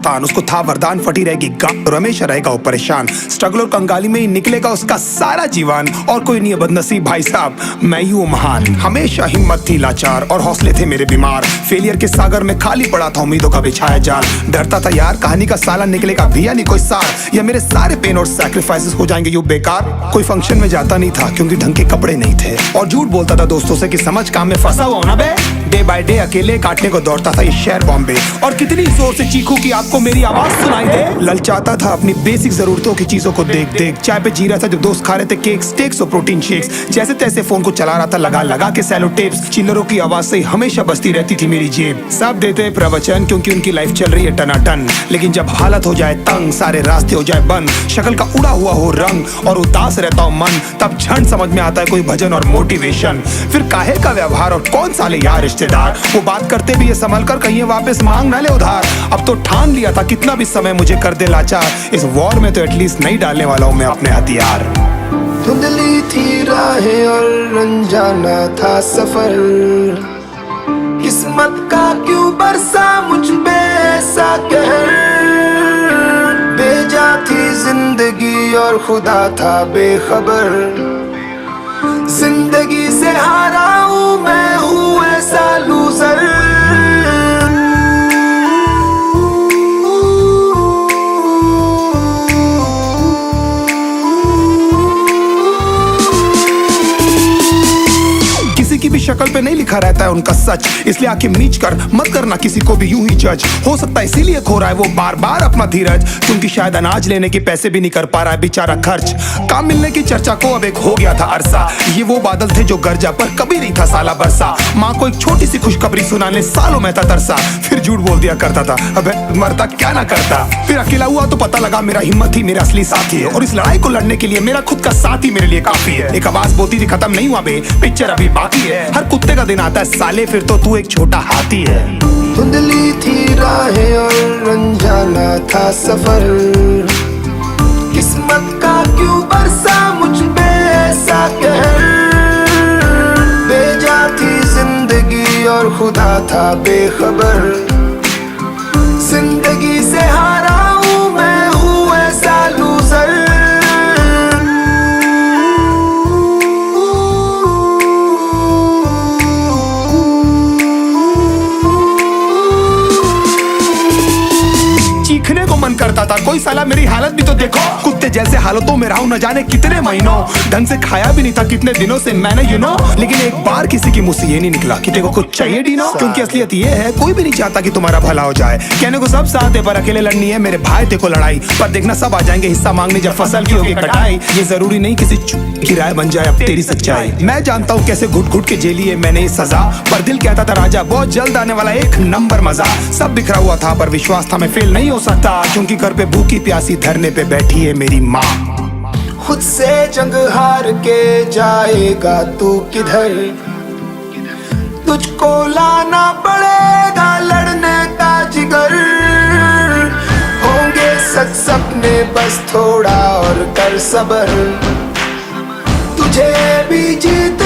उसको था वरदान, फटी रहेगी गांव, हमेशा रहेगा वो परेशान। स्ट्रगल और कंगाली में ही निकलेगा उसका सारा जीवन, और कोई नहीं है बदनसीब भाई साहब, मैं ही हूँ महान। हमेशा हिम्मत थी लाचार और हौसले थे मेरे बीमार, फेलियर के सागर में खाली पड़ा था उम्मीदों का बिछाया जाल। डरता था यार कहानी का साला निकलेगा भी या नहीं कोई सार, या मेरे सारे पेन और सैक्रिफाइसेस हो जाएंगे यूं बेकार। कोई फंक्शन में जाता नहीं था क्योंकि ढंग के कपड़े नहीं थे, और झूठ बोलता था दोस्तों से कि समझ काम में फंसा हुआ ना बे। डे बाय डे अकेले काटने को दौड़ता था ये शहर बॉम्बे, और कितनी जोर से चीखूं कि आपको मेरी आवाज सुनाई दे। ललचाता था अपनी बेसिक जरूरतों की चीजों को देख देख, चाय पे जी रहा था जब दोस्त खा रहे थे केक स्टेक्स और प्रोटीन शेक्स। जैसे तैसे फोन को चला रहा था लगा लगा के सैलो टेप्स, चिल्लरों की आवाज से हमेशा बजती रहती थी मेरी जेब। सब देते प्रवचन क्योंकि उनकी लाइफ चल रही है टनाटन, लेकिन जब हालत हो जाए तंग, सारे रास्ते हो जाए बंद, शक्ल का उड़ा हुआ हो रंग और उदास रहता हो मन, तब क्षण समझ में आता है कोई भजन और मोटिवेशन। फिर काहे का व्यवहार और कौन साले यार रिश्तेदार, वो बात करते भी ये संभल कर कहीं वापस मांग ना ले उधार। अब तो ठान लिया था कितना भी समय मुझे कर दे लाचार, इस वॉर में तो एटलीस्ट नहीं डालने वाला हूं मैं अपने हथियार। धुंधली थी राहें और अनजाना था सफर, किस्मत का क्यों बरसा मुझ पे ऐसा कहर। बेजा थी जिंदगी और खुदा था बेखबर, जिंदगी से हारा हूँ मैं, हूँ ऐसा लूजर। की भी शक्ल पे नहीं लिखा रहता है उनका सच, इसलिए आंखें मीच कर मत करना किसी को भी यूं ही जज। हो सकता है इसीलिए खो रहा है वो बार बार अपना धीरज, क्योंकि शायद अनाज लेने के पैसे भी नहीं कर पा रहा है बेचारा खर्च। काम मिलने की चर्चा को अब एक हो गया था अरसा, ये वो बादल थे जो गरजा पर कभी नहीं था साला बरसा। माँ को एक छोटी सी खुशखबरी सुनाने सालों में था तरसा, फिर झूठ बोल दिया करता था अबे मरता क्या ना करता। फिर अकेला हुआ तो पता लगा मेरा हिम्मत ही मेरा असली साथी है, और इस लड़ाई को लड़ने के लिए मेरा खुद का साथ ही मेरे लिए काफी है। एक आवाज बोलती थी खत्म नहीं हुआ बे, पिक्चर अभी बाकी है। हर कुत्ते का दिन आता है साले, फिर तो तू एक छोटा हाथी है। धुंधली थी राहें और अनजाना था सफर, किस्मत का क्यों बरसा मुझ पे ऐसा कहर। बेजा थी जिंदगी और खुदा था बेखबर, जिंदगी से हारा हूँ मैं, हूँ ऐसा लूजर। चीखने को मन करता था, कोई साला मेरी हालत भी तो देखो। कुत्ते जैसे हालतों में रहा हूं न जाने कितने महीनों, ढंग से खाया भी नहीं था कितने दिनों से मैंने लेकिन एक बार किसी की मुंह से ये नहीं निकला कि तेरे को कुछ चाहिए डीनो। क्योंकि असलियत ये है कोई भी नहीं चाहता कि तुम्हारा भला हो जाए, कहने को सब साथ है पर अकेले लड़नी है मेरे भाई देखो लड़ाई। पर देखना सब आ जाएंगे हिस्सा मांगने जब फसल की होगी कटाई, ये जरूरी नहीं किसी की राय बन जाए अब तेरी सच्चाई। मैं जानता हूँ कैसे घुट घुट के झेली है मैंने ये सजा, पर दिल कहता था राजा बहुत जल्द आने वाला एक नंबर मजा। सब बिखरा हुआ था पर विश्वास था मैं फेल नहीं हो सकता, क्योंकि घर पे भूखी प्यासी धरने पे बैठी है मेरी माँ। खुद से जंग हार के जाएगा तू किधर, तुझको लाना पड़ेगा लड़ने का जिगर। होंगे सच सपने बस थोड़ा और कर सबर, तुझे भी जीत